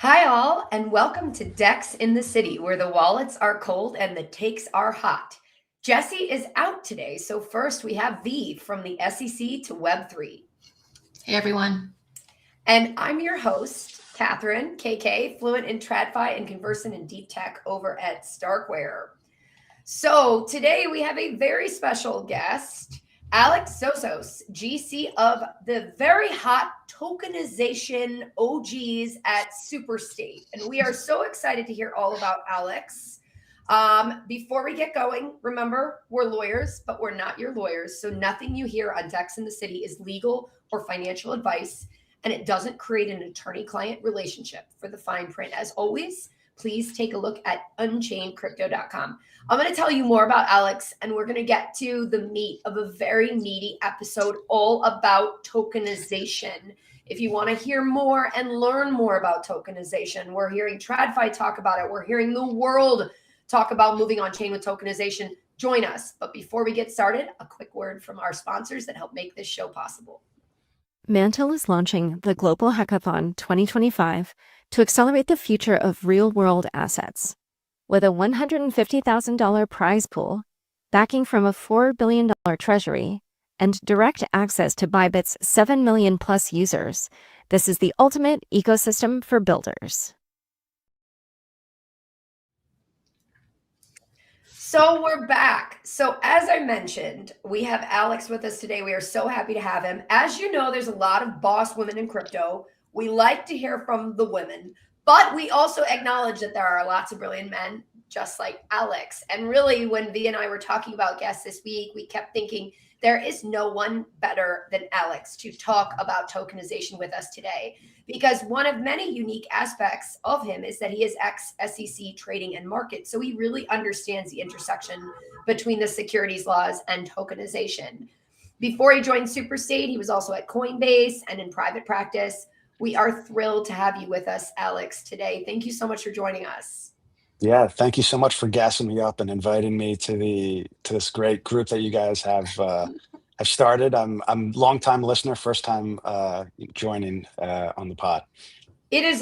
Hi, all, and welcome to Dex in the City, where the wallets are cold and the takes are hot. Jesse is out today, so first we have V from the SEC to Web3. Hey, everyone. And I'm your host, Katherine, KK, fluent in TradFi and conversant in deep tech over at StarkWare. So today we have a very special guest, Alex Zozos, GC of the very hot tokenization OGs at Superstate. And we are so excited to hear all about Alex. Before we get going, remember, we're lawyers, but we're not your lawyers. So nothing you hear on Dex in the City is legal or financial advice, and it doesn't create an attorney-client relationship. For the fine print, as always, please take a look at unchaincrypto.com. I'm going to tell you more about Alex, and we're going to get to the meat of a very meaty episode all about tokenization. If you want to hear more and learn more about tokenization, we're hearing TradFi talk about it. We're hearing the world talk about moving on chain with tokenization. Join us. But before we get started, a quick word from our sponsors that help make this show possible. Mantle is launching the Global Hackathon 2025 to accelerate the future of real-world assets. With a $150,000 prize pool, backing from a $4 billion treasury, and direct access to Bybit's 7 million plus users, this is the ultimate ecosystem for builders. So we're back. So as I mentioned, we have Alex with us today. We are so happy to have him. As you know, there's a lot of boss women in crypto. We like to hear from the women, but we also acknowledge that there are lots of brilliant men just like Alex. And really, when V and I were talking about guests this week, we kept thinking there is no one better than Alex to talk about tokenization with us today, because one of many unique aspects of him is that he is ex-SEC trading and market. So he really understands the intersection between the securities laws and tokenization. Before he joined Superstate, he was also at Coinbase and in private practice. We are thrilled to have you with us, Alex, today. Thank you so much for joining us. Yeah, thank you so much for gassing me up and inviting me to this great group that you guys have started. I'm long time listener, first time joining on the pod. It is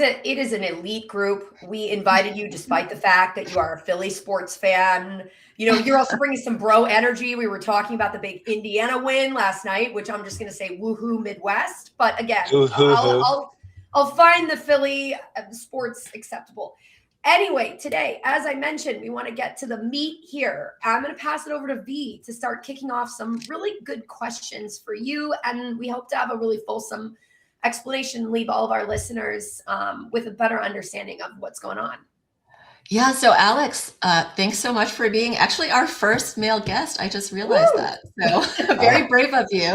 an elite group. We invited you despite the fact that you are a Philly sports fan. You know, you're also bringing some bro energy. We were talking about the big Indiana win last night, which I'm just going to say woohoo Midwest. But again, I'll find the Philly sports acceptable. Anyway, today, as I mentioned, we want to get to the meat here. I'm going to pass it over to V to start kicking off some really good questions for you. And we hope to have a really fulsome explanation, leave all of our listeners with a better understanding of what's going on. Yeah, so Alex, thanks so much for being actually our first male guest. I just realized that. So very brave of you.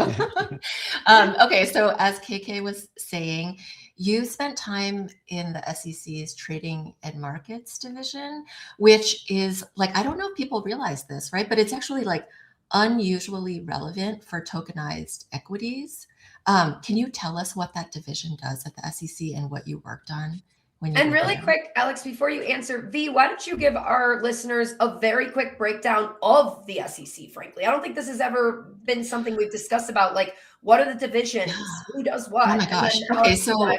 Okay, so as KK was saying, you spent time in the SEC's Trading and Markets division, which is like, I don't know if people realize this, right? But it's actually like unusually relevant for tokenized equities. Can you tell us what that division does at the SEC and what you worked on? And really quick, Alex, before you answer, V, why don't you give our listeners a very quick breakdown of the SEC, frankly? I don't think this has ever been something we've discussed about, like, what are the divisions? Who does what? Oh my gosh. Okay, so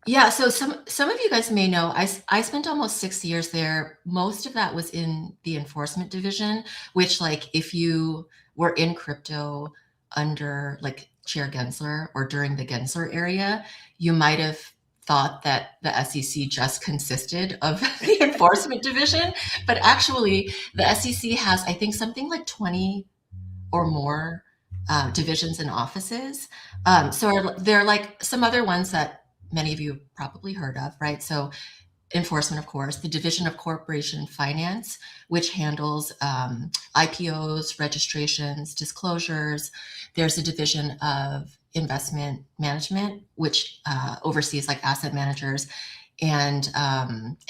yeah, so some of you guys may know, I spent almost 6 years there. Most of that was in the enforcement division, which, like, if you were in crypto under like Chair Gensler or during the Gensler area, you might have thought that the SEC just consisted of the enforcement division, but actually the SEC has, I think, something like 20 or more divisions and offices. So they're like some other ones that many of you probably heard of, right? So enforcement, of course, the Division of Corporation Finance, which handles IPOs, registrations, disclosures. There's a division of investment management, which oversees like asset managers and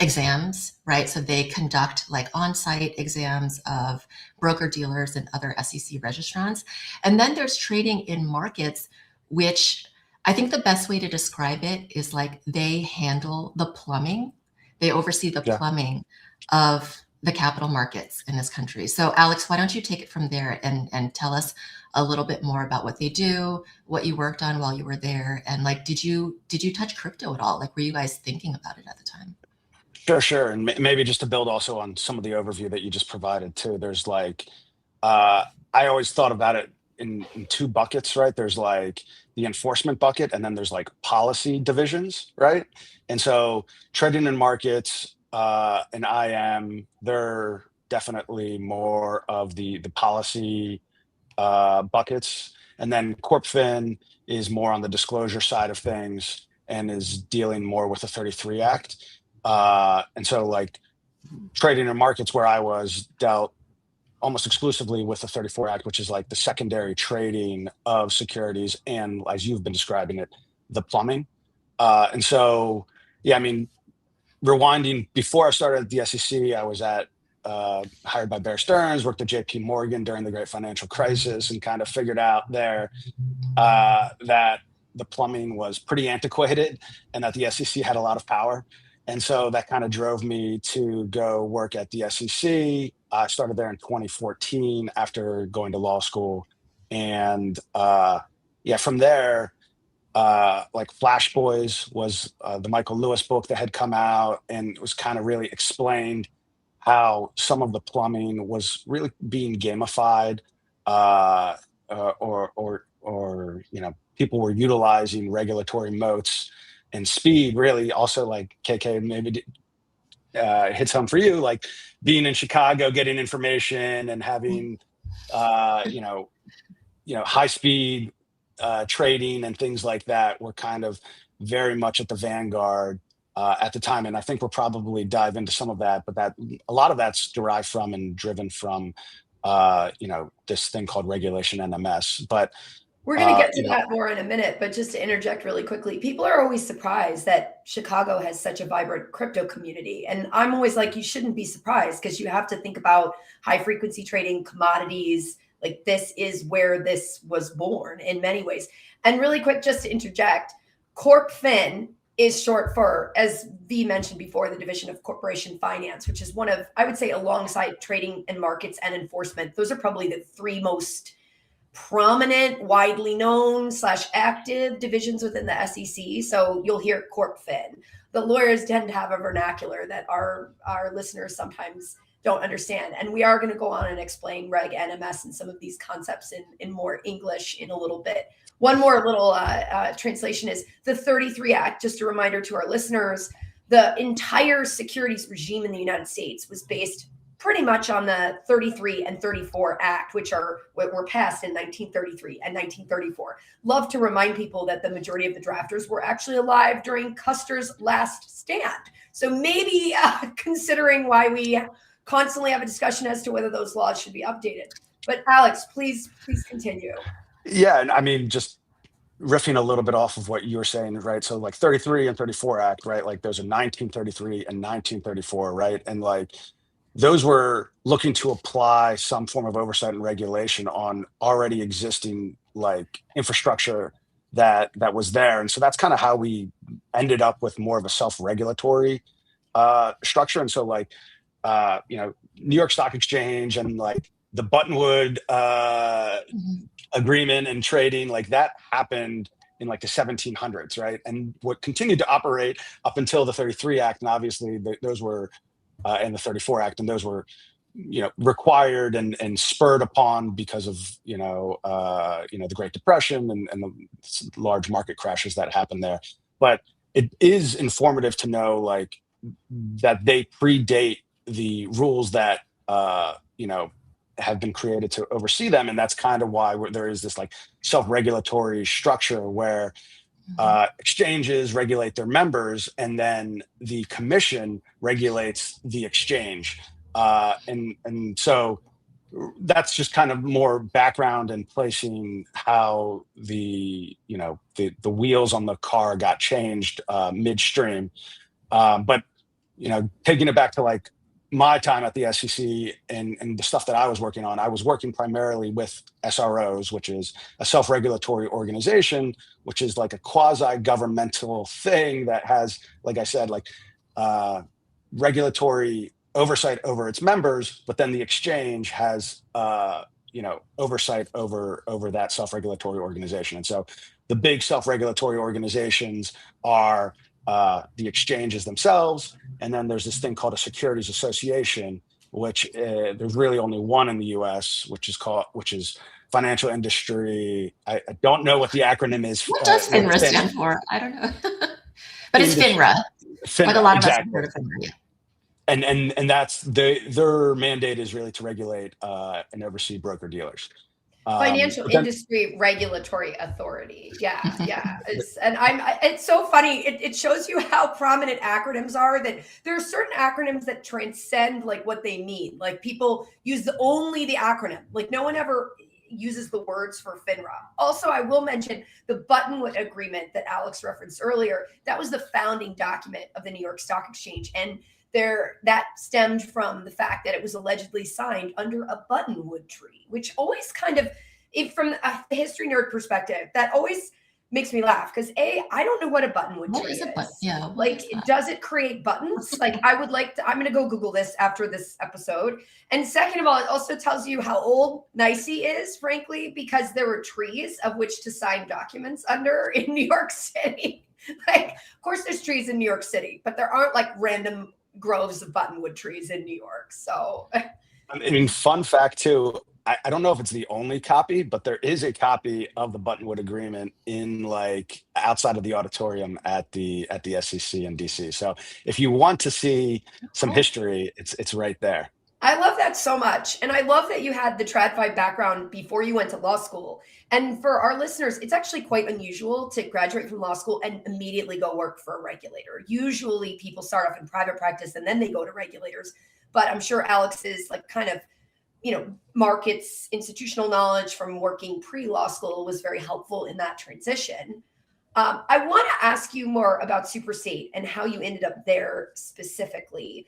exams, right? So they conduct like on-site exams of broker dealers and other SEC registrants. And then there's trading in markets, which I think the best way to describe it is like they handle the plumbing. They oversee the plumbing of the capital markets in this country. So Alex, why don't you take it from there and tell us a little bit more about what they do, what you worked on while you were there, and like, did you touch crypto at all? Like, were you guys thinking about it at the time? Sure. And maybe just to build also on some of the overview that you just provided too, there's like, I always thought about it in two buckets, right? There's like the enforcement bucket, and then there's like policy divisions, right? And so trading in markets and IM, they're definitely more of the policy buckets. And then CorpFin is more on the disclosure side of things and is dealing more with the 33 Act. And so like trading in markets where I was dealt almost exclusively with the 34 Act, which is like the secondary trading of securities and, as you've been describing it, the plumbing. And so, yeah, I mean, rewinding, before I started at the SEC, I was hired by Bear Stearns, worked at JP Morgan during the great financial crisis, and kind of figured out there that the plumbing was pretty antiquated and that the SEC had a lot of power. And so that kind of drove me to go work at the SEC. I started there in 2014 after going to law school. And from there, like Flash Boys was the Michael Lewis book that had come out, and it was kind of really explained how some of the plumbing was really being gamified, or people were utilizing regulatory moats and speed. Really, also, like KK, maybe hits home for you, like being in Chicago, getting information and having high speed trading and things like that were kind of very much at the vanguard at the time. And I think we'll probably dive into some of that, but that a lot of that's derived from and driven from this thing called regulation NMS. But we're going to get to that more in a minute, but just to interject really quickly, people are always surprised that Chicago has such a vibrant crypto community. And I'm always like, you shouldn't be surprised, because you have to think about high frequency trading, commodities. Like, this is where this was born in many ways. And really quick, just to interject, CorpFin is short for, as V mentioned before, the Division of Corporation Finance, which is one of, I would say, alongside trading and markets and enforcement, those are probably the three most prominent, widely known / active divisions within the SEC. So you'll hear CorpFin. The lawyers tend to have a vernacular that our listeners sometimes don't understand. And we are going to go on and explain Reg NMS and some of these concepts in more English in a little bit. One more little translation is the 33 Act. Just a reminder to our listeners, the entire securities regime in the United States was based pretty much on the 33 and 34 Act, which were passed in 1933 and 1934. Love to remind people that the majority of the drafters were actually alive during Custer's last stand. So maybe considering why we constantly have a discussion as to whether those laws should be updated. But Alex, please continue. Yeah, and I mean, just riffing a little bit off of what you were saying, right? So like 33 and 34 Act, right? Like those are 1933 and 1934, right? And like those were looking to apply some form of oversight and regulation on already existing like infrastructure that was there. And so that's kind of how we ended up with more of a self-regulatory structure. And so like, New York Stock Exchange and like the Buttonwood agreement and trading, like that happened in like the 1700s, right? And what continued to operate up until the 33 Act, and obviously those were, and the 34 Act, and those were, required and spurred upon because of, the Great Depression and the large market crashes that happened there. But it is informative to know like that they predate the rules that, have been created to oversee them. And that's kind of why there is this like self-regulatory structure where exchanges regulate their members, and then the commission regulates the exchange. And so that's just kind of more background and placing how the wheels on the car got changed midstream. But taking it back to like my time at the SEC and the stuff that I was working on, I was working primarily with SROs, which is a self-regulatory organization, which is like a quasi-governmental thing that has, like I said, like regulatory oversight over its members, but then the exchange has oversight over that self-regulatory organization. And so the big self-regulatory organizations are the exchanges themselves, and then there's this thing called a securities association, which there's really only one in the U.S., which is Financial Industry. I don't know what the acronym is. What does FINRA stand for? I don't know. But it's FINRA. But a lot of us have heard of FINRA. Yeah. And that's their mandate is really to regulate and oversee broker dealers. Financial Industry Regulatory Authority. Yeah. It's so funny. It shows you how prominent acronyms are, that there are certain acronyms that transcend like what they mean. Like people use only the acronym. Like no one ever uses the words for FINRA. Also, I will mention the Buttonwood Agreement that Alex referenced earlier. That was the founding document of the New York Stock Exchange. And that stemmed from the fact that it was allegedly signed under a buttonwood tree, which always kind of, from a history nerd perspective, that always makes me laugh because I don't know what a buttonwood tree is. Yeah. Like, does it create buttons? Like, I'm going to go Google this after this episode. And second of all, it also tells you how old NYSE is, frankly, because there were trees of which to sign documents under in New York City. Like, of course, there's trees in New York City, but there aren't like random groves of buttonwood trees in New York. So, I mean, fun fact too, I don't know if it's the only copy, but there is a copy of the Buttonwood Agreement in like outside of the auditorium at the SEC in DC. So if you want to see some history, it's right there. I love that so much. And I love that you had the TradFi background before you went to law school. And for our listeners, it's actually quite unusual to graduate from law school and immediately go work for a regulator. Usually people start off in private practice and then they go to regulators. But I'm sure Alex's like kind of, markets, institutional knowledge from working pre-law school was very helpful in that transition. I want to ask you more about Superstate and how you ended up there specifically.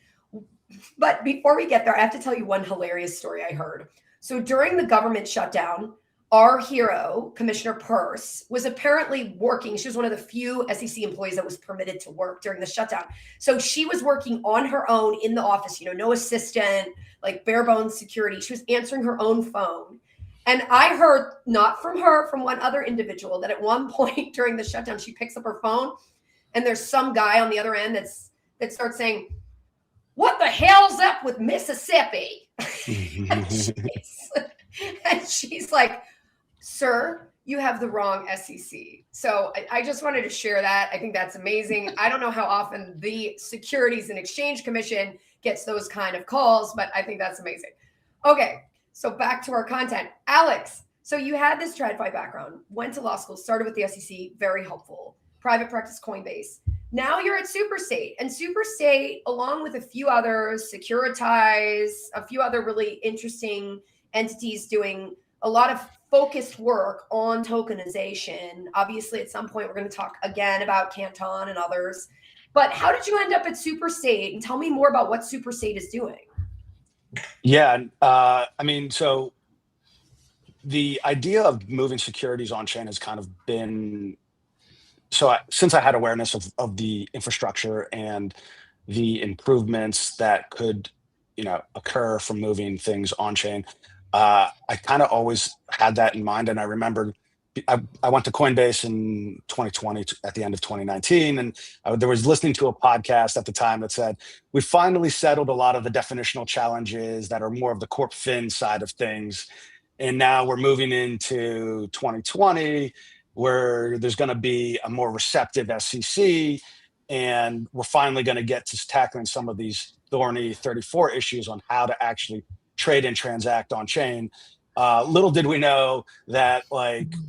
But before we get there, I have to tell you one hilarious story I heard. So during the government shutdown, our hero, Commissioner Peirce, was apparently working. She was one of the few SEC employees that was permitted to work during the shutdown. So she was working on her own in the office, no assistant, like bare bones security. She was answering her own phone. And I heard, not from her, from one other individual, that at one point during the shutdown, she picks up her phone and there's some guy on the other end that starts saying, "What the hell's up with Mississippi?" and she's like, "Sir, you have the wrong SEC." So I just wanted to share that. I think that's amazing. I don't know how often the Securities and Exchange Commission gets those kind of calls, but I think that's amazing. Okay, so back to our content. Alex, so you had this TradFi background, went to law school, started with the SEC, very helpful. Private practice Coinbase. Now you're at Superstate, and Superstate, along with a few others, Securitize, a few other really interesting entities doing a lot of focused work on tokenization. Obviously, at some point, we're going to talk again about Canton and others. But how did you end up at Superstate? And tell me more about what Superstate is doing. Yeah, so the idea of moving securities on chain has kind of been, since I had awareness of the infrastructure and the improvements that could, occur from moving things on chain, I kind of always had that in mind. And I remember I went to Coinbase in 2020 at the end of 2019, and there was listening to a podcast at the time that said, we finally settled a lot of the definitional challenges that are more of the corp fin side of things. And now we're moving into 2020, where there's going to be a more receptive SEC, and we're finally going to get to tackling some of these thorny 34 issues on how to actually trade and transact on chain. Little did we know that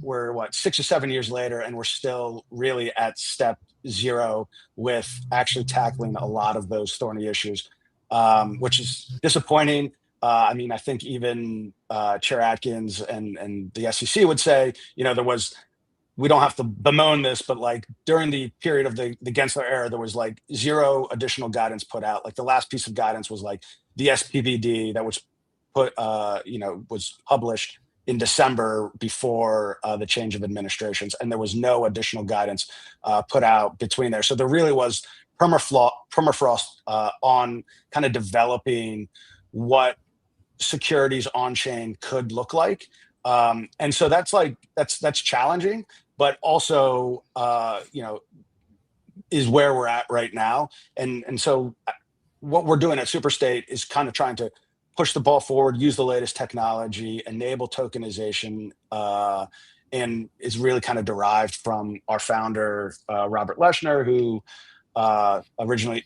we're 6 or 7 years later, and we're still really at step zero with actually tackling a lot of those thorny issues, which is disappointing. I think even Chair Atkins and the SEC would say, we don't have to bemoan this, but during the period of the Gensler era, there was zero additional guidance put out. The last piece of guidance was the SPVD that was was published in December before the change of administrations, and there was no additional guidance put out between there. So there really was permafrost on kind of developing what securities on chain could look like. And so that's challenging, but also, is where we're at right now. And so what we're doing at Superstate is kind of trying to push the ball forward, use the latest technology, enable tokenization, and is really kind of derived from our founder, Robert Leshner, who originally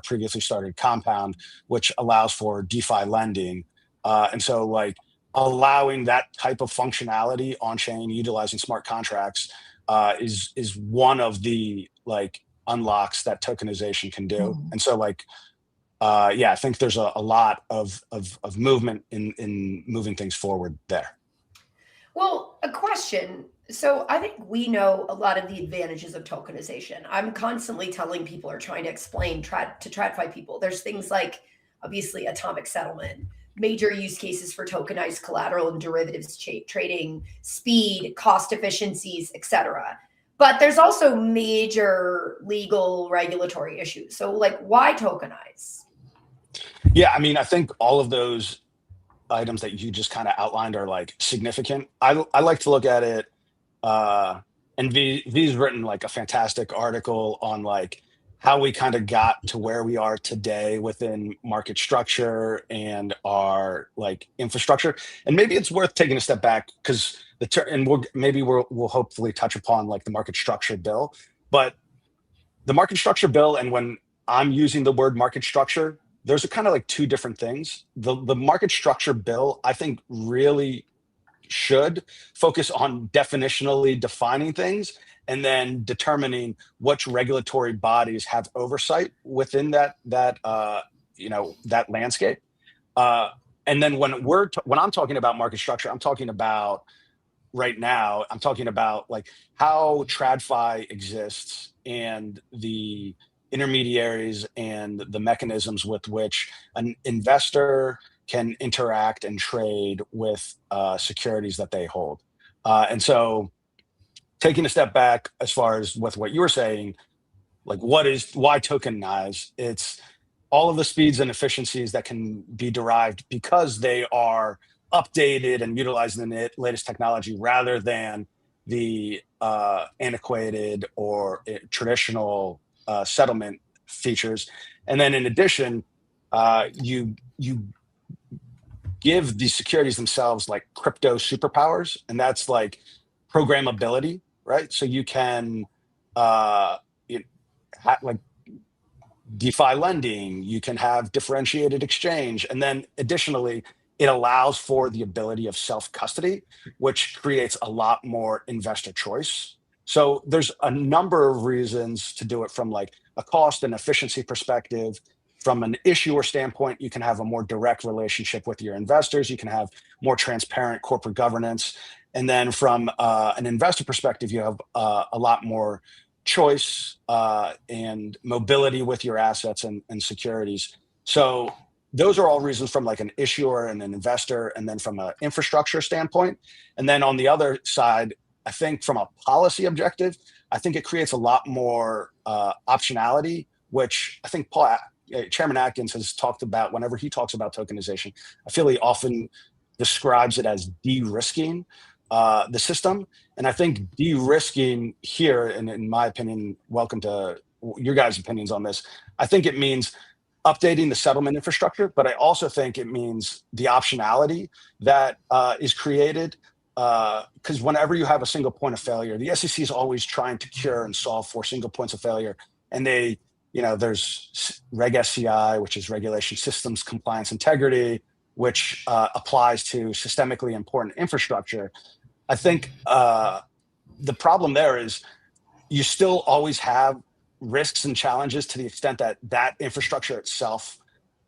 previously started Compound, which allows for DeFi lending. And so like allowing that type of functionality on chain, utilizing smart contracts, is one of the like unlocks that tokenization can do. And so like, I think there's a lot of movement in moving things forward there. Well, a question. So I think we know a lot of the advantages of tokenization. I'm constantly telling people or trying to explain to TradFi people. There's things like obviously atomic settlement, major use cases for tokenized collateral and derivatives trading, speed, cost efficiencies, etc. But there's also major legal regulatory issues. So like, why tokenize? Yeah, I mean, I think all of those items that you just kind of outlined are like significant. I like to look at it, and V's written like a fantastic article on like how we kind of got to where we are today within market structure and our like infrastructure. And maybe it's worth taking a step back because we'll hopefully touch upon like the market structure bill, but the market structure bill, and when I'm using the word market structure, there's a kind of like two different things. The market structure bill, I think, really should focus on definitionally defining things and then determining which regulatory bodies have oversight within that landscape. And then when I'm talking about market structure, I'm talking about right now, I'm talking about like how TradFi exists and the intermediaries and the mechanisms with which an investor can interact and trade with securities that they hold. And so taking a step back as far as with what you were saying, like why tokenize? It's all of the speeds and efficiencies that can be derived because they are updated and utilizing the latest technology rather than the antiquated or traditional settlement features. And then in addition, you give the securities themselves like crypto superpowers, and that's like programmability, right? So you can like DeFi lending, you can have differentiated exchange, and then additionally, it allows for the ability of self-custody, which creates a lot more investor choice. So there's a number of reasons to do it from like a cost and efficiency perspective. From an issuer standpoint, you can have a more direct relationship with your investors. You can have more transparent corporate governance. And then from an investor perspective, you have a lot more choice and mobility with your assets and securities. So those are all reasons from like an issuer and an investor, and then from an infrastructure standpoint. And then on the other side, I think from a policy objective, I think it creates a lot more optionality, which I think Chairman Atkins has talked about whenever he talks about tokenization. I feel he often describes it as de-risking the system. And I think de-risking here, and in my opinion, welcome to your guys' opinions on this, I think it means updating the settlement infrastructure, but I also think it means the optionality that is created. Because whenever you have a single point of failure, the SEC is always trying to cure and solve for single points of failure. And there's Reg SCI, which is Regulation Systems Compliance Integrity, which applies to systemically important infrastructure. I think the problem there is you still always have risks and challenges to the extent that that infrastructure itself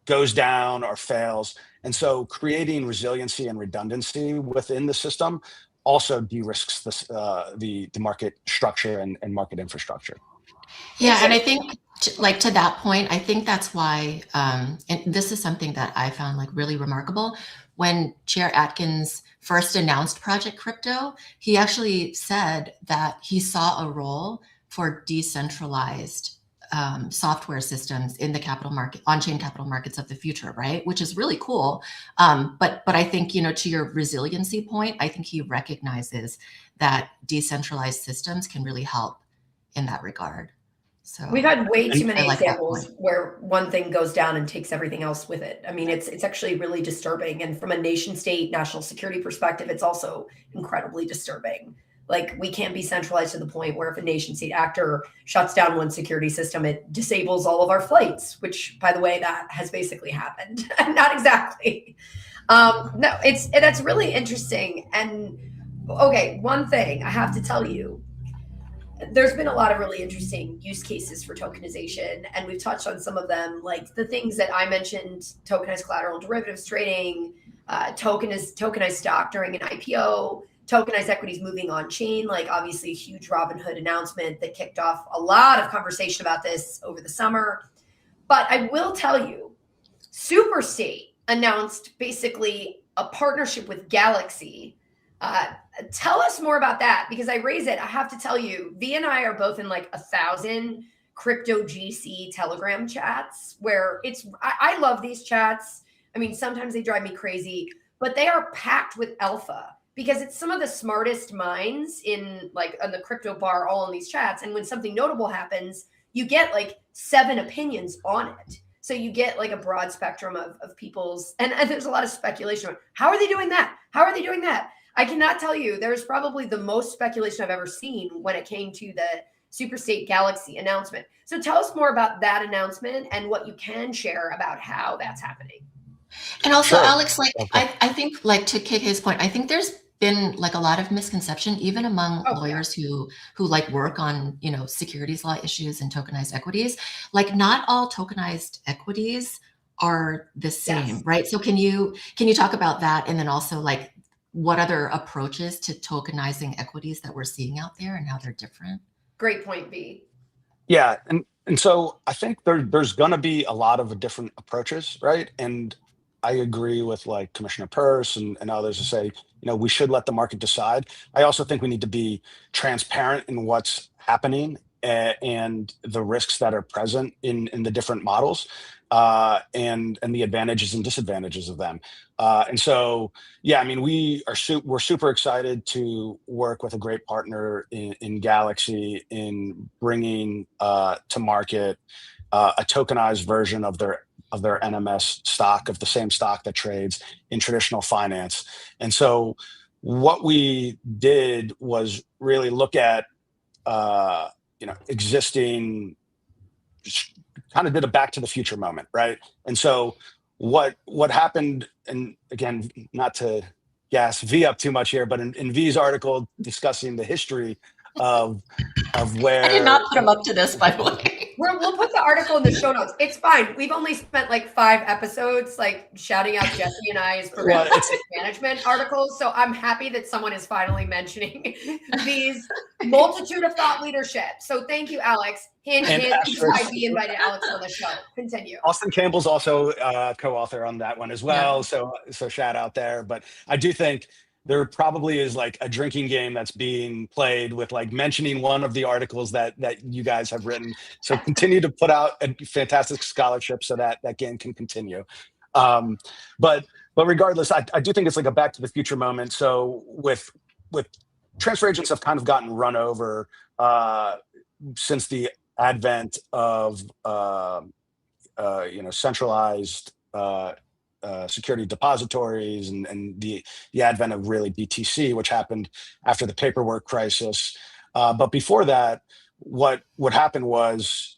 goes down or fails. And so creating resiliency and redundancy within the system also de-risks the market structure and market infrastructure. Yeah, and I think like to that point, I think that's why, and this is something that I found like really remarkable. When Chair Atkins first announced Project Crypto, he actually said that he saw a role for decentralized software systems in the capital market, on-chain capital markets of the future, right? Which is really cool. But I think, to your resiliency point, I think he recognizes that decentralized systems can really help in that regard. So we've had way too many like examples where one thing goes down and takes everything else with it. I mean, it's actually really disturbing. And from a nation state national security perspective, it's also incredibly disturbing. Like, we can't be centralized to the point where if a nation state actor shuts down one security system, it disables all of our flights, which, by the way, that has basically happened. Not exactly. No, that's really interesting. And okay, one thing I have to tell you, there's been a lot of really interesting use cases for tokenization, and we've touched on some of them, like the things that I mentioned: tokenized collateral derivatives trading, tokenized stock during an IPO, tokenized equities moving on chain, like obviously a huge Robinhood announcement that kicked off a lot of conversation about this over the summer. But I will tell you, Superstate announced basically a partnership with Galaxy. Tell us more about that, because I raise it. I have to tell you, V and I are both in like 1,000 crypto GC Telegram chats where I love these chats. I mean, sometimes they drive me crazy, but they are packed with alpha because it's some of the smartest minds in the crypto bar all in these chats. And when something notable happens, you get like 7 opinions on it. So you get like a broad spectrum of people's, and there's a lot of speculation. How are they doing that? How are they doing that? I cannot tell you. There's probably the most speculation I've ever seen when it came to the Superstate Galaxy announcement. So tell us more about that announcement and what you can share about how that's happening. And also, sure. Alex, I think, like, to KK's point, I think there's been like a lot of misconception, even among lawyers who like work on, securities law issues and tokenized equities. Like, not all tokenized equities are the same, yes. Right? So can you talk about that, and then also like what other approaches to tokenizing equities that we're seeing out there and how they're different? Great point, B. Yeah, and so I think there's going to be a lot of different approaches, right? And I agree with like Commissioner Peirce and others to say, we should let the market decide. I also think we need to be transparent in what's happening and the risks that are present in the different models and the advantages and disadvantages of them. And so, yeah, I mean, we're super excited to work with a great partner in Galaxy in bringing to market a tokenized version of their NMS stock, of the same stock that trades in traditional finance. And so what we did was really look at existing, kind of did a back to the future moment, right? And so what happened, and again, not to gas V up too much here, but in V's article discussing the history of where— I did not put him up to this, by the way. We'll put the article in the show notes. It's fine. We've only spent like 5 episodes like shouting out Jesse and I's progressive management articles. So I'm happy that someone is finally mentioning these multitude of thought leadership. So thank you, Alex. Hint, why we invited Alex on the show. Continue. Austin Campbell's also co-author on that one as well. Yeah. So shout out there. But I do think there probably is like a drinking game that's being played with like mentioning one of the articles that you guys have written. So continue to put out a fantastic scholarship so that game can continue. But regardless, I do think it's like a back to the future moment. So with transfer agents have kind of gotten run over since the advent of centralized security depositories and the advent of really BTC, which happened after the paperwork crisis. But before that, what would happen was,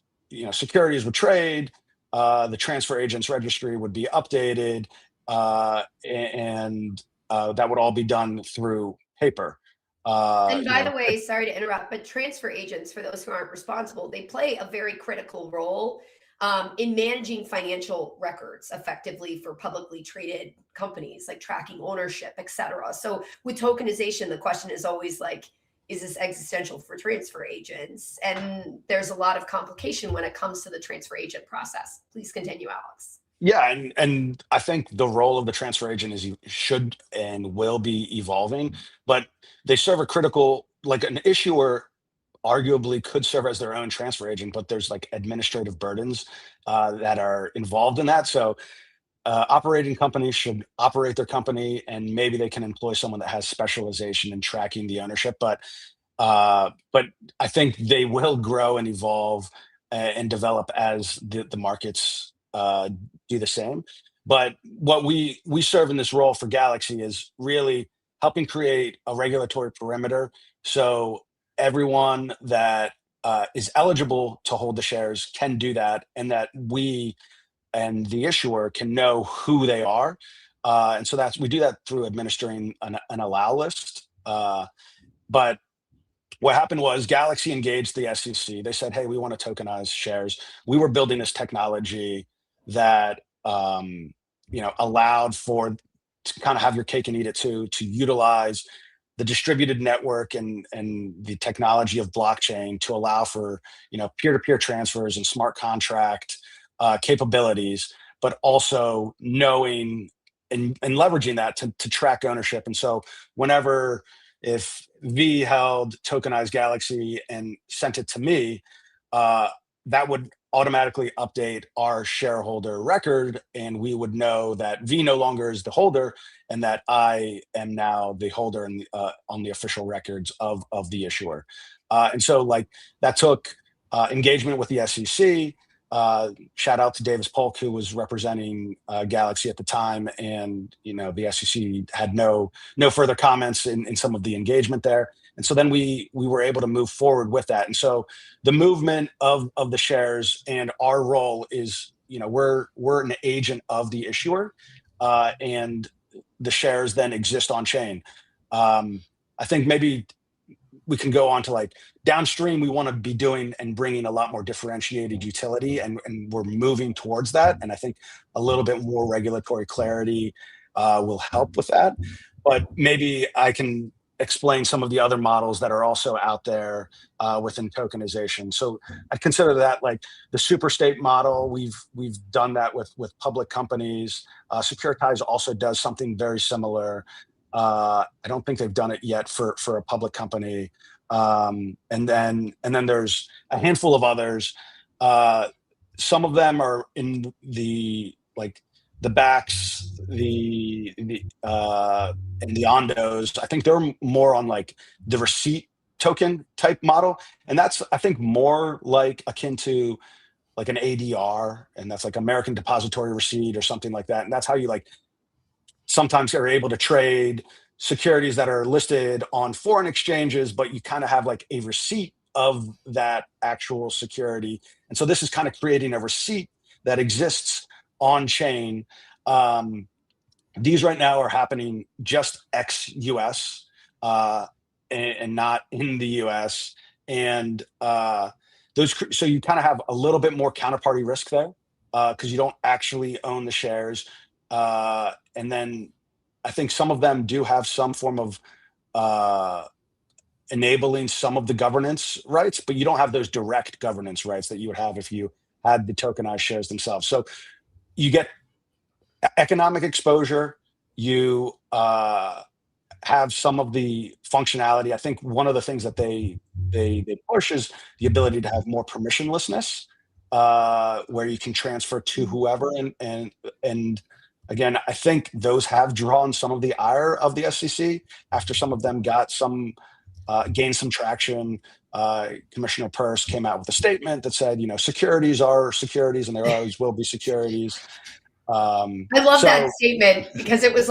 securities would trade, the transfer agents registry would be updated, and that would all be done through paper. And by the way, sorry to interrupt, but transfer agents, for those who aren't responsible, they play a very critical role in managing financial records effectively for publicly traded companies, like tracking ownership, et cetera. So with tokenization, the question is always like, is this existential for transfer agents? And there's a lot of complication when it comes to the transfer agent process. Please continue, Alex. Yeah, and I think the role of the transfer agent should and will be evolving, but they serve a critical, like an issuer arguably could serve as their own transfer agent, but there's like administrative burdens that are involved in that. So operating companies should operate their company, and maybe they can employ someone that has specialization in tracking the ownership. But I think they will grow and evolve and develop as the markets do the same. But what we serve in this role for Galaxy is really helping create a regulatory perimeter, so everyone that is eligible to hold the shares can do that, and that we and the issuer can know who they are. And so we do that through administering an allow list. But what happened was Galaxy engaged the SEC. They said, hey, we want to tokenize shares. We were building this technology that allowed for to kind of have your cake and eat it too, to utilize the distributed network and the technology of blockchain to allow for peer-to-peer transfers and smart contract capabilities, but also knowing and leveraging that to track ownership. And so if V held tokenized Galaxy and sent it to me, that would automatically update our shareholder record, and we would know that V no longer is the holder and that I am now the holder on the official records of the issuer. And so that took engagement with the SEC. Shout out to Davis Polk, who was representing Galaxy at the time, and the SEC had no further comments in some of the engagement there. And so then we were able to move forward with that. And so the movement of the shares and our role is, we're an agent of the issuer, and the shares then exist on chain. I think maybe we can go on to downstream. We want to be doing and bringing a lot more differentiated utility, and we're moving towards that. And I think a little bit more regulatory clarity will help with that. But maybe I can explain some of the other models that are also out there within tokenization. So I consider that the Superstate model. We've done that with public companies. Securitize also does something very similar. I don't think they've done it yet for a public company. And then there's a handful of others. Some of them are in the backs, and the ondos. I think they're more on the receipt token type model, and that's, I think, more akin to an ADR, and that's American Depository Receipt or something like that. And that's how you sometimes are able to trade securities that are listed on foreign exchanges, but you kind of have a receipt of that actual security. And so this is kind of creating a receipt that exists on chain. These right now are happening just ex-US and not in the US. And so you kind of have a little bit more counterparty risk there because you don't actually own the shares. And then I think some of them do have some form of enabling some of the governance rights, but you don't have those direct governance rights that you would have if you had the tokenized shares themselves. So you get economic exposure. You have some of the functionality. I think one of the things that they push is the ability to have more permissionlessness, where you can transfer to whoever. And again, I think those have drawn some of the ire of the SEC after some of them gained some traction. Commissioner Peirce came out with a statement that said, securities are securities and there always will be securities. I love that statement because it was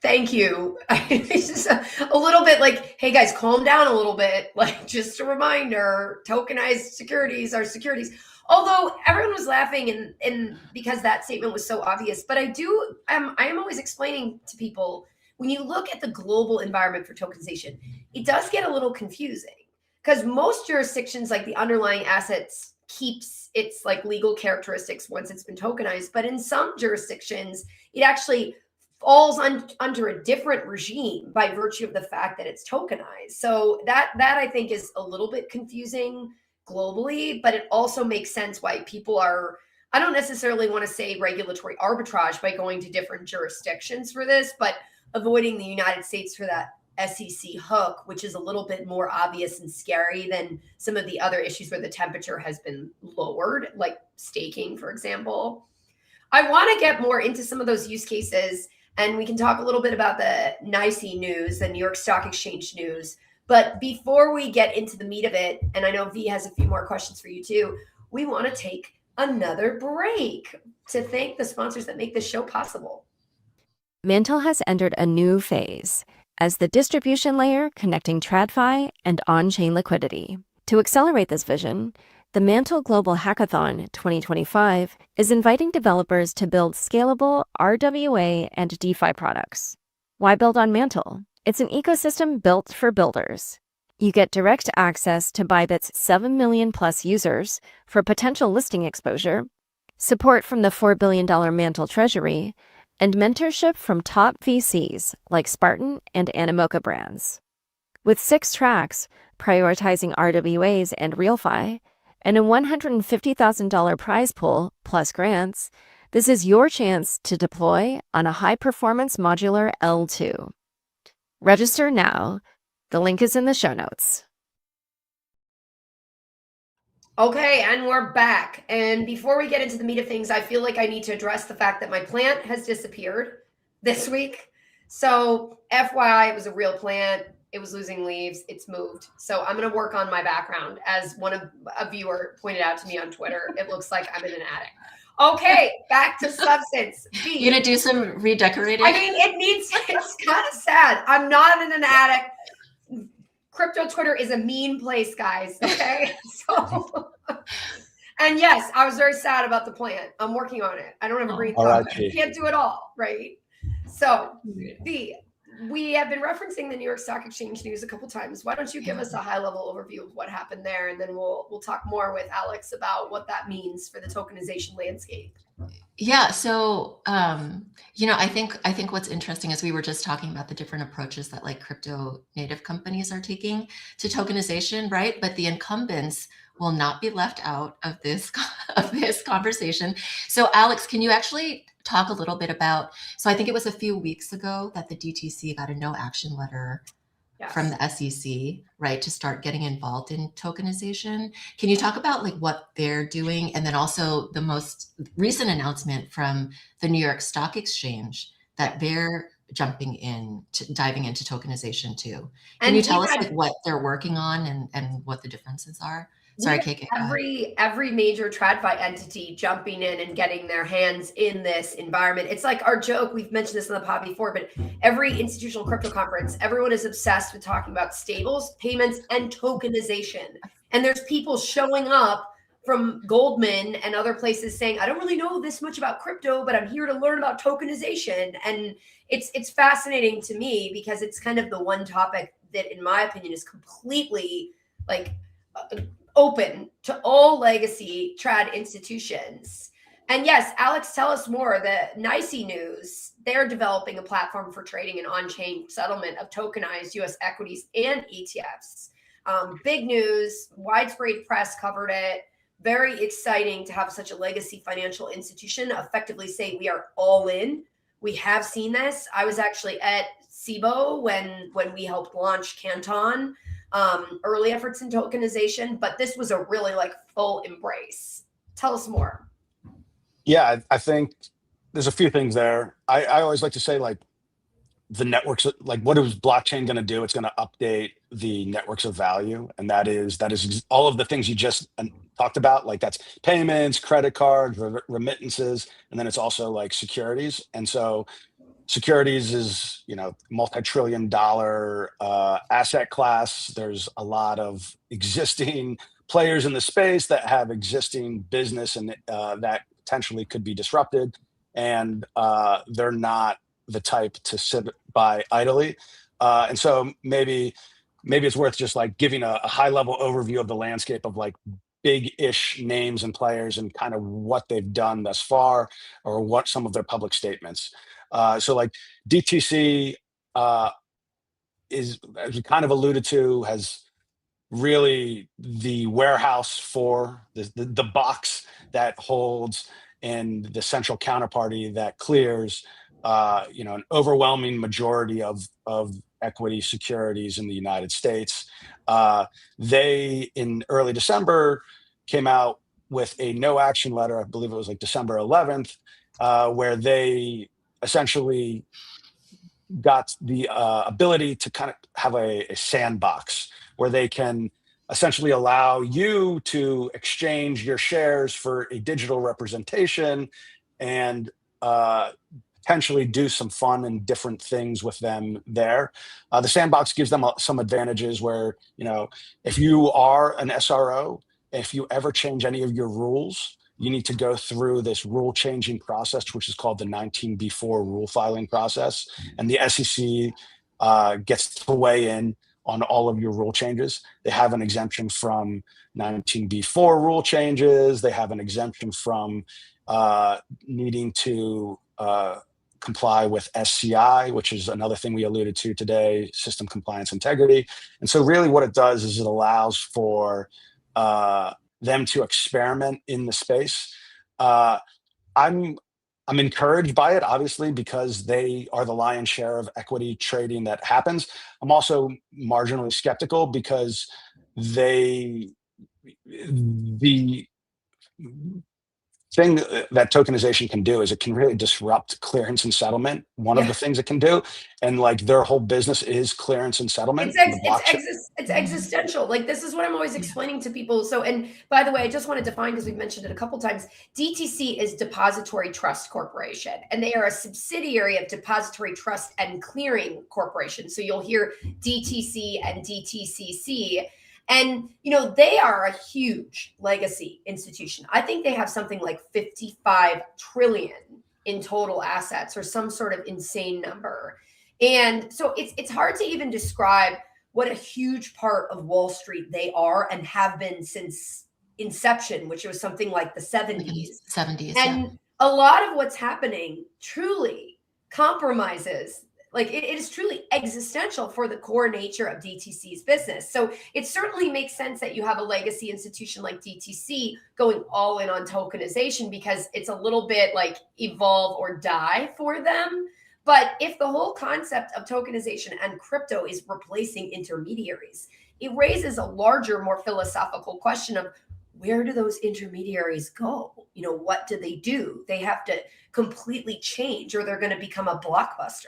thank you. It's just a little bit hey guys, calm down a little bit. Just a reminder, tokenized securities are securities. Although everyone was laughing and because that statement was so obvious, but I am always explaining to people, when you look at the global environment for tokenization, it does get a little confusing because most jurisdictions, the underlying assets keeps its legal characteristics once it's been tokenized. But in some jurisdictions, it actually falls under a different regime by virtue of the fact that it's tokenized. So that I think is a little bit confusing globally, but it also makes sense why people are, I don't necessarily want to say regulatory arbitrage by going to different jurisdictions for this, but avoiding the United States for that SEC hook, which is a little bit more obvious and scary than some of the other issues where the temperature has been lowered, like staking, for example. I want to get more into some of those use cases, and we can talk a little bit about the NYSE news, the New York Stock Exchange news. But before we get into the meat of it, and I know V has a few more questions for you too, we want to take another break to thank the sponsors that make this show possible. Mantle has entered a new phase as the distribution layer connecting TradFi and on-chain liquidity. To accelerate this vision, the Mantle Global Hackathon 2025 is inviting developers to build scalable RWA and DeFi products. Why build on Mantle? It's an ecosystem built for builders. You get direct access to Bybit's 7 million plus users for potential listing exposure, support from the $4 billion Mantle Treasury, and mentorship from top VCs like Spartan and Animoca brands. With 6 tracks prioritizing RWAs and RealFi, and a $150,000 prize pool plus grants, this is your chance to deploy on a high-performance modular L2. Register now. The link is in the show notes. Okay, and we're back. And before we get into the meat of things, I feel like I need to address the fact that my plant has disappeared this week. So FYI, it was a real plant. It was losing leaves. It's moved. So I'm going to work on my background. As one of a viewer pointed out to me on Twitter, it looks like I'm in an attic. Okay, back to substance. You're going to do some redecorating? I mean, it's kind of sad. I'm not in an attic. Crypto Twitter is a mean place, guys. Okay. So, and yes, I was very sad about the plant. I'm working on it. I don't have a green thumb. You can't do it all, right? So, we have been referencing the New York Stock Exchange news a couple times. Why don't you give us a high-level overview of what happened there, and then we'll talk more with Alex about what that means for the tokenization landscape. Yeah. So, I think what's interesting is we were just talking about the different approaches that like crypto native companies are taking to tokenization, right? But the incumbents will not be left out of this conversation. So, Alex, can you actually talk a little bit about? So, I think it was a few weeks ago that the DTC got a no action letter from the SEC, right, to start getting involved in tokenization. Can you talk about like what they're doing, and then also the most recent announcement from the New York Stock Exchange that they're diving into tokenization too? Can you tell us like what they're working on and what the differences are? Sorry, KK. Every major TradFi entity jumping in and getting their hands in this environment. It's like our joke. We've mentioned this on the pod before, but every institutional crypto conference, everyone is obsessed with talking about stables, payments, and tokenization. And there's people showing up from Goldman and other places saying, I don't really know this much about crypto, but I'm here to learn about tokenization. And it's fascinating to me because it's kind of the one topic that, in my opinion, is completely like open to all legacy trad institutions. And yes, Alex, tell us more. The NYSE news, they're developing a platform for trading and on-chain settlement of tokenized US equities and ETFs. Big news, widespread press covered it. Very exciting to have such a legacy financial institution effectively say we are all in. We have seen this. I was actually at SIBO when we helped launch Canton. Early efforts in tokenization, but this was a really like full embrace. Tell us more. Yeah, I think there's a few things there. I always like to say like the networks, like what is blockchain going to do? It's going to update the networks of value. And that is all of the things you just talked about. Like that's payments, credit cards, remittances, and then it's also like securities. And so securities is, multi-trillion-dollar asset class. There's a lot of existing players in the space that have existing business and that potentially could be disrupted. And they're not the type to sit by idly. And so maybe it's worth just like giving a high-level overview of the landscape of like big-ish names and players and kind of what they've done thus far or what some of their public statements. So like DTC is, as we kind of alluded to, has really the warehouse for the box that holds and the central counterparty that clears an overwhelming majority of equity securities in the United States. They, in early December, came out with a no action letter. I believe it was like December 11th, where they essentially got the ability to kind of have a sandbox where they can essentially allow you to exchange your shares for a digital representation and potentially do some fun and different things with them there. The sandbox gives them some advantages where, if you are an SRO, if you ever change any of your rules, you need to go through this rule changing process, which is called the 19B4 rule filing process. And the SEC gets to weigh in on all of your rule changes. They have an exemption from 19B4 rule changes. They have an exemption from needing to comply with SCI, which is another thing we alluded to today, system compliance integrity. And so really what it does is it allows for them to experiment in the space. I'm encouraged by it, obviously, because they are the lion's share of equity trading that happens. I'm also marginally skeptical because the thing that tokenization can do is it can really disrupt clearance and settlement. One of the things it can do, and like their whole business is clearance and settlement. It's existential. Like, this is what I'm always explaining to people. So, and by the way, I just want to define, because we've mentioned it a couple times, DTC is Depository Trust Corporation, and they are a subsidiary of Depository Trust and Clearing Corporation. So you'll hear DTC and DTCC. And, they are a huge legacy institution. I think they have something like 55 trillion in total assets, or some sort of insane number. And so it's hard to even describe what a huge part of Wall Street they are and have been since inception, which was something like the 70s. And a lot of what's happening truly compromises, like it is truly existential for the core nature of DTC's business. So it certainly makes sense that you have a legacy institution like DTC going all in on tokenization, because it's a little bit like evolve or die for them. But if the whole concept of tokenization and crypto is replacing intermediaries, it raises a larger, more philosophical question of, where do those intermediaries go? What do? They have to completely change, or they're going to become a blockbuster.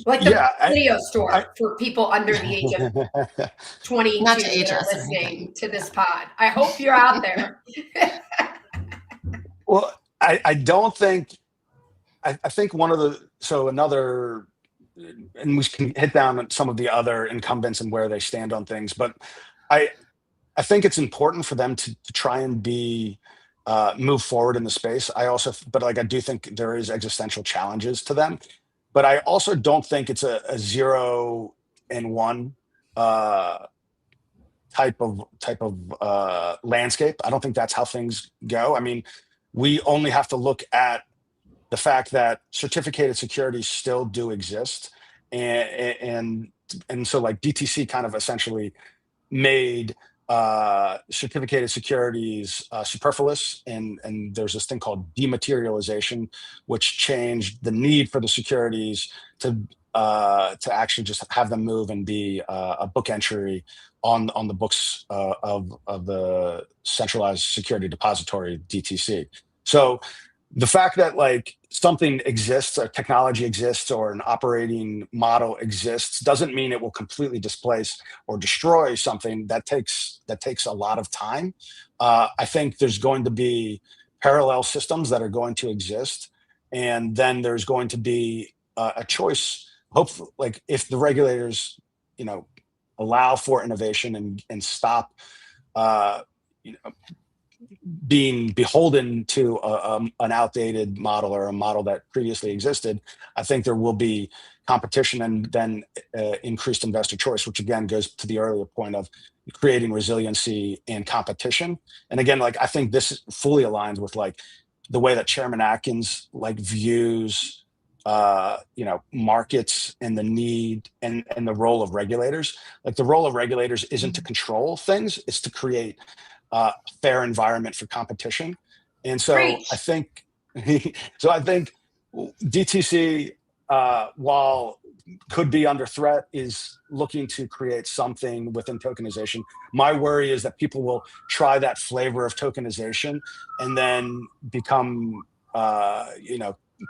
Like the video store for people under the age of 22 Not to age us listening to this pod. I hope you're out there. Well, I don't think, I think another, and we can hit down on some of the other incumbents and where they stand on things, but I think it's important for them to try and move forward in the space. I do think there is existential challenges to them. But I also don't think it's a 0 and 1 type of landscape. I don't think that's how things go. I mean, we only have to look at the fact that certificated securities still do exist, and so like DTC kind of essentially made certificated securities superfluous, and there's this thing called dematerialization, which changed the need for the securities to actually just have them move and be a book entry on the books of the centralized security depository DTC. So the fact that like something exists, a technology exists, or an operating model exists doesn't mean it will completely displace or destroy something. That takes a lot of time. I think there's going to be parallel systems that are going to exist, and then there's going to be a choice. Hopefully, like if the regulators, allow for innovation and stop, being beholden to an outdated model or a model that previously existed, I think there will be competition and then increased investor choice, which again goes to the earlier point of creating resiliency and competition. And again, like I think this fully aligns with like the way that Chairman Atkins like views markets and the need and the role of regulators. Like the role of regulators isn't to control things, it's to create a fair environment for competition. And so I think DTC, while could be under threat, is looking to create something within tokenization. My worry is that people will try that flavor of tokenization and then become,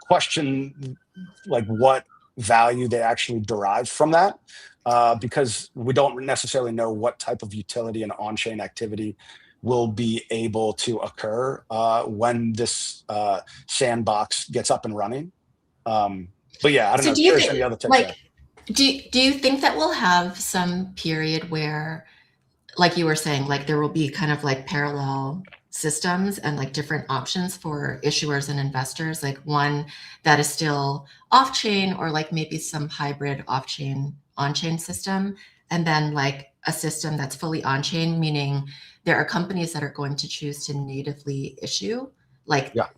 question like what value they actually derive from that, because we don't necessarily know what type of utility and on-chain activity will be able to occur when this sandbox gets up and running. But yeah, I don't know. Do you Curious think, any other takes like, there. do you think that we'll have some period where, like you were saying, like there will be kind of like parallel systems and like different options for issuers and investors, like one that is still off chain or like maybe some hybrid off chain on chain system, and then like a system that's fully on chain, meaning there are companies that are going to choose to natively issue, like Yeah.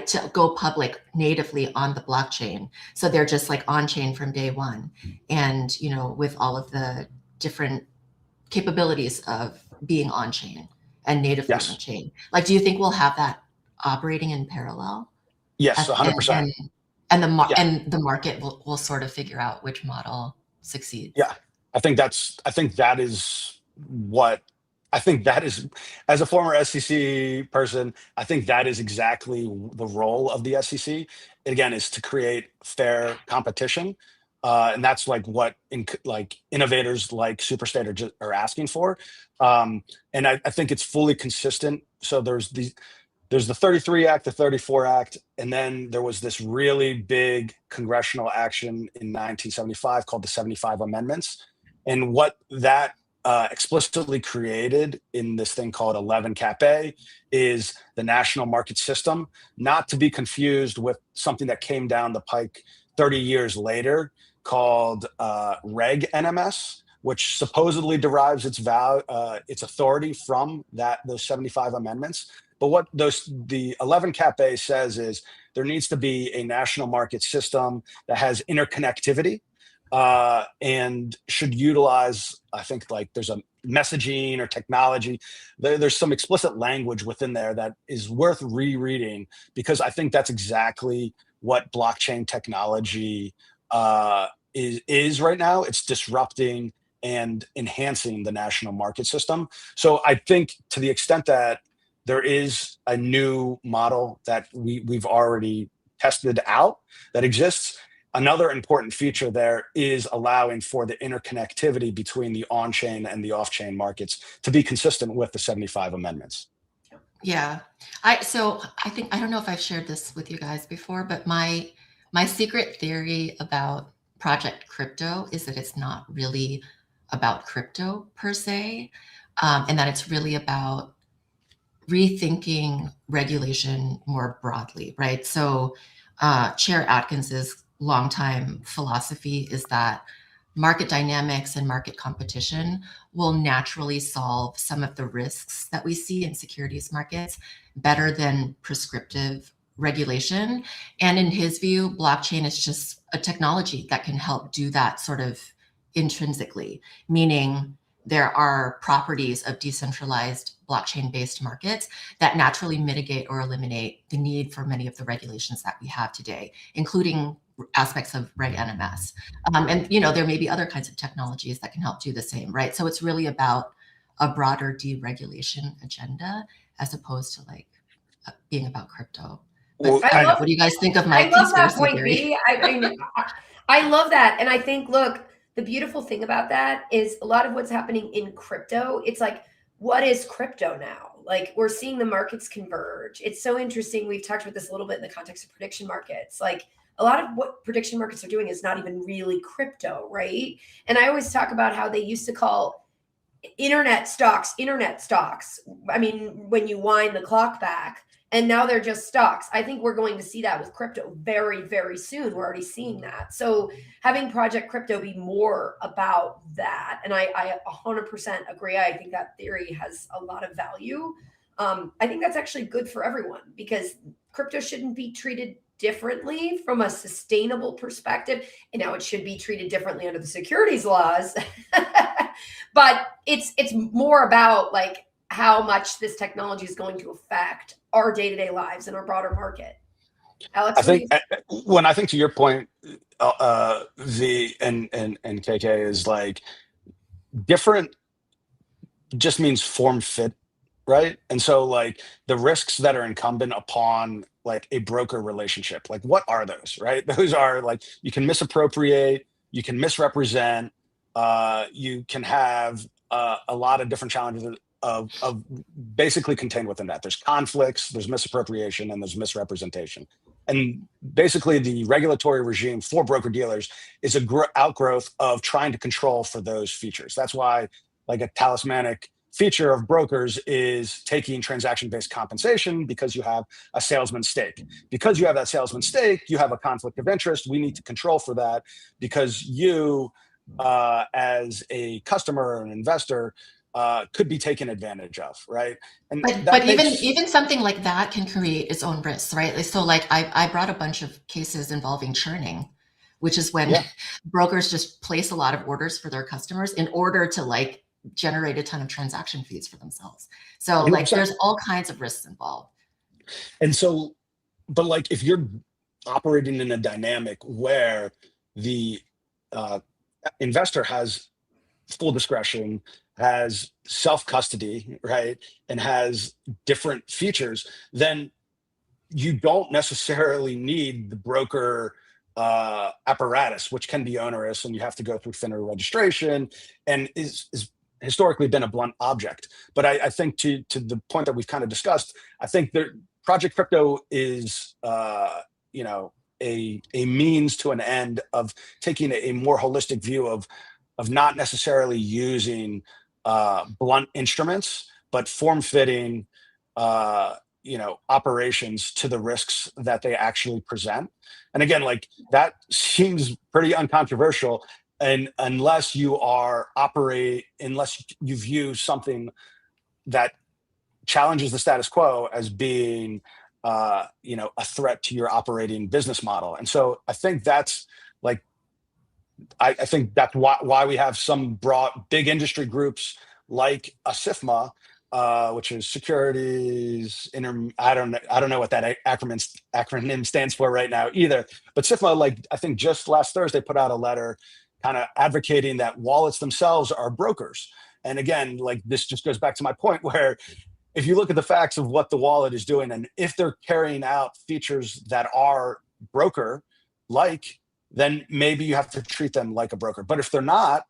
to go public natively on the blockchain. So they're just like on chain from day one. And, with all of the different capabilities of being on chain and natively Yes. on chain. Like, do you think we'll have that operating in parallel? Yes, 100%. And the market will sort of figure out which model succeeds. Yeah, I think that is what I think that is, as a former SEC person, I think that is exactly the role of the SEC. Again, is to create fair competition, and that's like what innovators like Superstate are asking for. And I think it's fully consistent. So there's the 33 Act, the 34 Act, and then there was this really big congressional action in 1975 called the 75 Amendments. And what that explicitly created in this thing called 11 Cap A is the national market system, not to be confused with something that came down the pike 30 years later called Reg NMS, which supposedly derives its authority from those 75 amendments. But what the 11 Cap A says is there needs to be a national market system that has interconnectivity, and should utilize, I think, like there's a messaging or technology. There's some explicit language within there that is worth rereading, because I think that's exactly what blockchain technology is right now. It's disrupting and enhancing the national market system. So I think to the extent that there is a new model that we've already tested out that exists, another important feature there is allowing for the interconnectivity between the on-chain and the off-chain markets to be consistent with the 75 amendments. Yeah. So I think, I don't know if I've shared this with you guys before, but my secret theory about Project Crypto is that it's not really about crypto per se, and that it's really about rethinking regulation more broadly, right? So Chair Atkins's longtime philosophy is that market dynamics and market competition will naturally solve some of the risks that we see in securities markets better than prescriptive regulation. And in his view, blockchain is just a technology that can help do that sort of intrinsically, meaning there are properties of decentralized blockchain-based markets that naturally mitigate or eliminate the need for many of the regulations that we have today, including aspects of Reg NMS. And there may be other kinds of technologies that can help do the same, right? So it's really about a broader deregulation agenda as opposed to like being about crypto. But what do you guys think of my conspiracy theory? I love that. And I think, look, the beautiful thing about that is a lot of what's happening in crypto, it's like, what is crypto now? Like, we're seeing the markets converge. It's so interesting. We've talked about this a little bit in the context of prediction markets. Like, a lot of what prediction markets are doing is not even really crypto, right? And I always talk about how they used to call internet stocks. I mean, when you wind the clock back, and now they're just stocks. I think we're going to see that with crypto very, very soon. We're already seeing that. So having Project Crypto be more about that, and I 100% agree. I think that theory has a lot of value. I think that's actually good for everyone, because crypto shouldn't be treated differently from a sustainable perspective. And now it should be treated differently under the securities laws. But it's more about like how much this technology is going to affect our day-to-day lives and our broader market. Alex, I think when I think to your point, V and KK is like different just means form fit, right? And so like the risks that are incumbent upon like a broker relationship, like what are those, right? Those are like you can misappropriate, you can misrepresent, you can have a lot of different challenges of basically contained within that. There's conflicts, there's misappropriation, and there's misrepresentation. And basically, the regulatory regime for broker dealers is a outgrowth of trying to control for those features. That's why, like a talismanic feature of brokers is taking transaction-based compensation because you have a salesman stake. Because you have that salesman stake, you have a conflict of interest. We need to control for that because you, as a customer or an investor, could be taken advantage of, right? And but even something like that can create its own risks, right? So like I brought a bunch of cases involving churning, which is when brokers just place a lot of orders for their customers in order to like generate a ton of transaction fees for themselves. So 100%. Like there's all kinds of risks involved. And so, but like if you're operating in a dynamic where the investor has full discretion, has self-custody, right, and has different features, then you don't necessarily need the broker apparatus, which can be onerous, and you have to go through FINRA registration, and is historically been a blunt object. But I think to the point that we've kind of discussed, I think Project Crypto is a means to an end of taking a more holistic view of not necessarily using blunt instruments, but form-fitting operations to the risks that they actually present. And again, like that seems pretty uncontroversial, and unless you view something that challenges the status quo as being a threat to your operating business model. And so I think that's like I think that's why we have some broad big industry groups like a SIFMA, which is Securities I don't know what that acronym stands for right now either. But SIFMA, like I think just last Thursday, put out a letter kind of advocating that wallets themselves are brokers. And again, like this just goes back to my point where if you look at the facts of what the wallet is doing, and if they're carrying out features that are broker like, then maybe you have to treat them like a broker. But if they're not,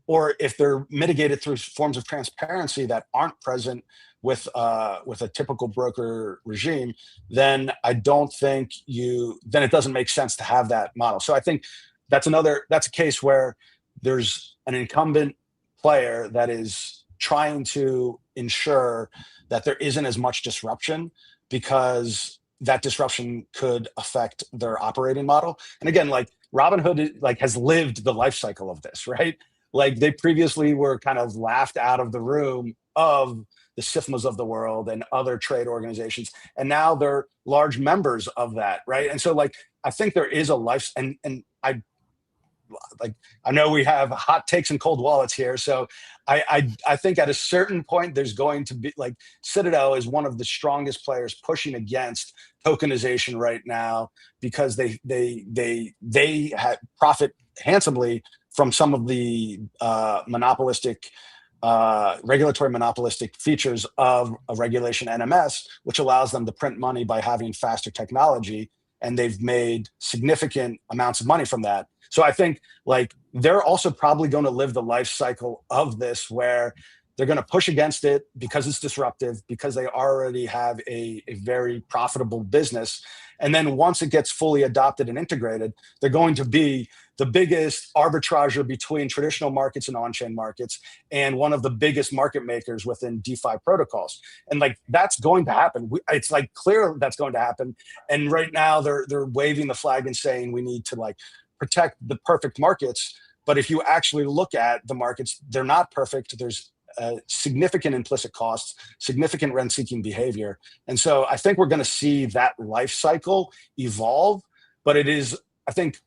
or if they're mitigated through forms of transparency that aren't present with a typical broker regime, then I don't think then it doesn't make sense to have that model. So I think that's a case where there's an incumbent player that is trying to ensure that there isn't as much disruption, because that disruption could affect their operating model. And again, like Robinhood like has lived the life cycle of this, right? Like they previously were kind of laughed out of the room of the SIFMAs of the world and other trade organizations, and now they're large members of that, right? And so like I think there is a life, and I know we have hot takes and cold wallets here, so I think at a certain point there's going to be like Citadel is one of the strongest players pushing against tokenization right now, because they profit handsomely from some of the regulatory monopolistic features of a regulation NMS, which allows them to print money by having faster technology, and they've made significant amounts of money from that. So I think like they're also probably going to live the life cycle of this, where they're going to push against it because it's disruptive, because they already have a very profitable business. And then once it gets fully adopted and integrated, they're going to be the biggest arbitrager between traditional markets and on-chain markets, and one of the biggest market makers within DeFi protocols. And like that's going to happen. It's like clear that's going to happen. And right now they're waving the flag and saying we need to like protect the perfect markets. But if you actually look at the markets, they're not perfect. There's significant implicit costs, significant rent-seeking behavior. And so I think we're going to see that life cycle evolve, but it is, I think,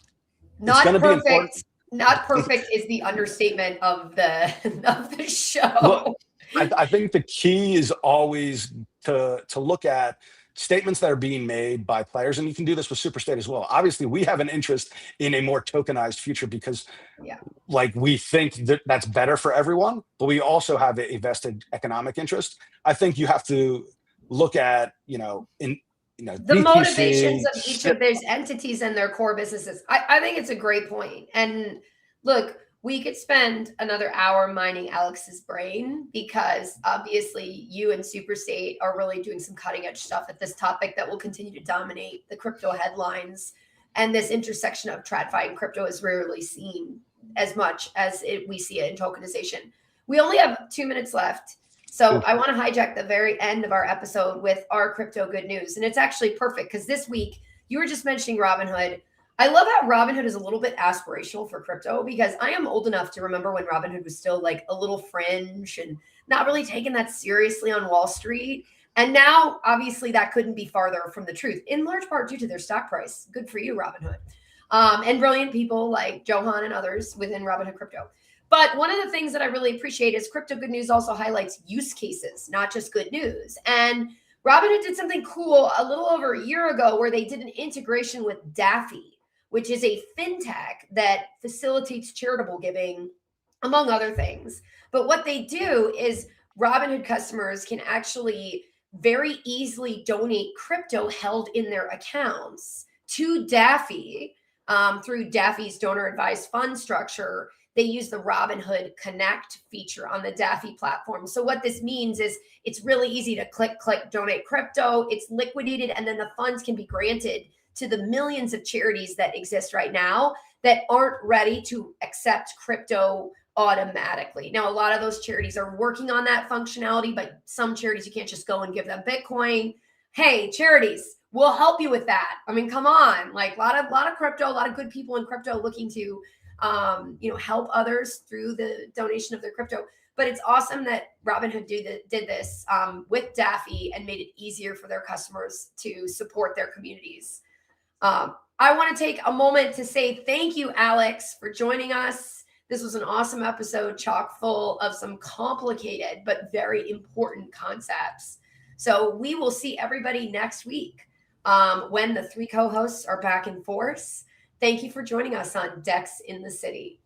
not perfect. Not perfect is the understatement of the show. Well, I think the key is always to look at statements that are being made by players, and you can do this with Superstate as well. Obviously, we have an interest in a more tokenized future because like we think that that's better for everyone, but we also have a vested economic interest. I think you have to look at, the DTC, motivations of each of those entities and their core businesses. I think it's a great point. And look, we could spend another hour mining Alex's brain because obviously you and Superstate are really doing some cutting edge stuff at this topic that will continue to dominate the crypto headlines. And this intersection of TradFi and crypto is rarely seen as much as we see it in tokenization. We only have 2 minutes left. So I want to hijack the very end of our episode with our crypto good news. And it's actually perfect because this week you were just mentioning Robinhood. I love how Robinhood is a little bit aspirational for crypto because I am old enough to remember when Robinhood was still like a little fringe and not really taken that seriously on Wall Street. And now, obviously, that couldn't be farther from the truth, in large part due to their stock price. Good for you, Robinhood. And brilliant people like Johan and others within Robinhood Crypto. But one of the things that I really appreciate is Crypto Good News also highlights use cases, not just good news. And Robinhood did something cool a little over a year ago where they did an integration with Daffy, which is a fintech that facilitates charitable giving, among other things. But what they do is Robinhood customers can actually very easily donate crypto held in their accounts to Daffy through Daffy's donor advised fund structure. They use the Robinhood Connect feature on the Daffy platform. So what this means is it's really easy to click, donate crypto. It's liquidated, and then the funds can be granted to the millions of charities that exist right now that aren't ready to accept crypto automatically. Now, a lot of those charities are working on that functionality, but some charities, you can't just go and give them Bitcoin. Hey, charities, we'll help you with that. I mean, come on, like a lot of crypto, a lot of good people in crypto looking to, help others through the donation of their crypto. But it's awesome that Robinhood did this with Daffy and made it easier for their customers to support their communities. I want to take a moment to say thank you, Alex, for joining us. This was an awesome episode, chock full of some complicated but very important concepts. So we will see everybody next week when the 3 co-hosts are back in force. Thank you for joining us on Dex in the City.